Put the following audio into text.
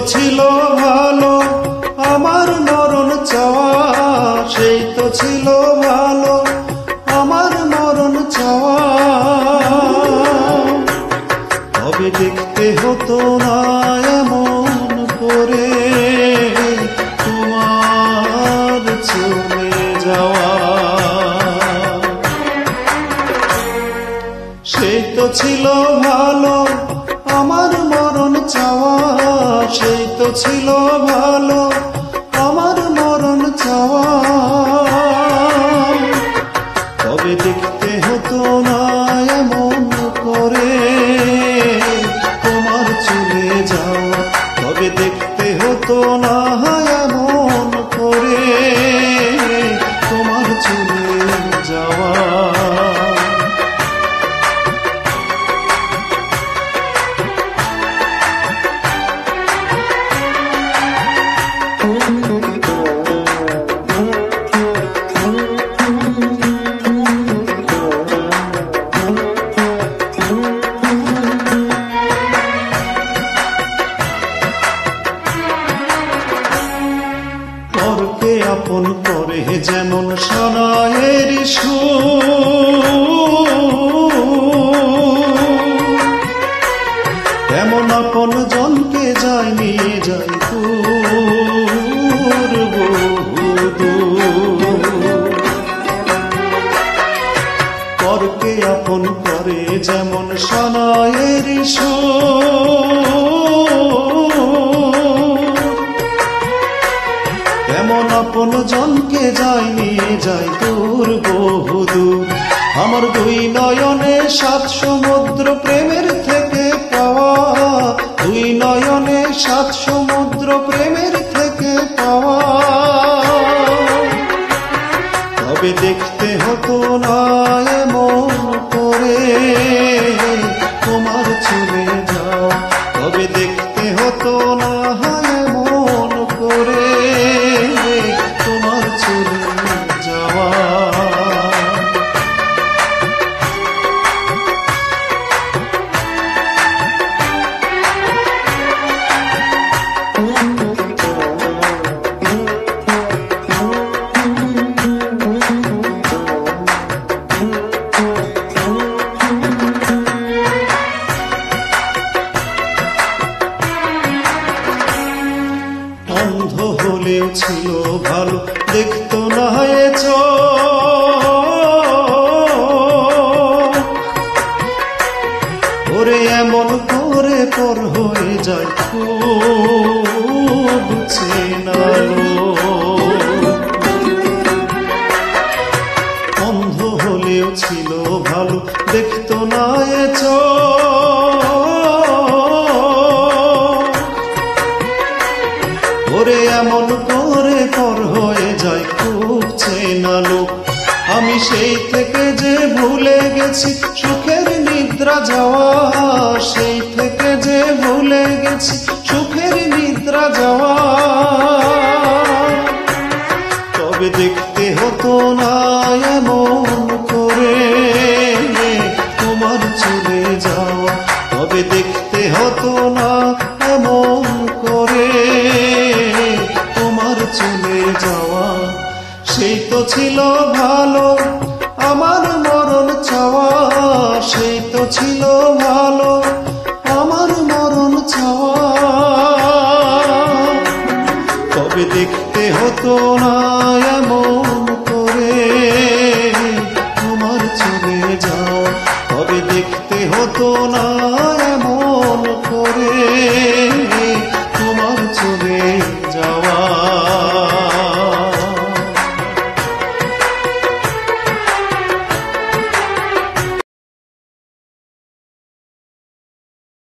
ছিল ভালো আমার মরণ চাওয়া, সেই তো ছিল ভালো আমার মরণ চাওয়া। তবে দেখতে হতো না এমন করে তোমার চলে যাওয়া। সেই তো ছিল ভালো আমার মরণ চাওয়া, সেই তো ছিল ভালো আমার মরণ চাওয়া। তবে দেখতে হতো না এমন করে তোমার চলে যাওয়া, তবে দেখতে হতো না এমন করে তোমার চলে যাওয়া। পরকে আপন করে যেমন সানায়ের সুর, তেমন আপন জনকে যায় নিয়ে যায় দূর বহুদূর। পরকে আপন করে যেমন সানায়ের সুর, তেমন আপন জনকে যায় নিয়ে যায় দূর বহুদূর। আমার দুই নয়নে সাত সমুদ্র প্রেমের থেকে পাওয়া, দুই নয়নে সাত সমুদ্র প্রেমের থেকে পাওয়া। তবে দেখতে হতো না এমন করে তোমার চলে যাওয়া, তবে দেখতে হতো না এমন করে তোমার চলে যাওয়া। অন্ধ হলেও ছিল ভালো দেখতো না এ চোখ, ওরে এমন করে পর হয়ে যায় খুব চেনা লোক। অন্ধ হলেও ছিল ভালো দেখতো না এ চোখ, ওরে এমন করে পর হয়ে যায় খুব চেনা লোক। আমি সেই থেকে যে ভুলে গেছি সুখের নিদ্রা যাওয়া, সেই থেকে যে ভুলে গেছি সুখের নিদ্রা যাওয়া। তবে দেখতে হতো না এমন করে তোমার চলে যাওয়া, তবে দেখতে হতো না এমন করে তোমার চলে যাওয়া। সেই তো ছিল ভালো আমার মরণ চাওয়া, সেই তো ছিল ভালো আমার মরণ চাওয়া। তবে দেখতে হতো না এমন করে তোমার চলে যাওয়া, তবে দেখতে হতো না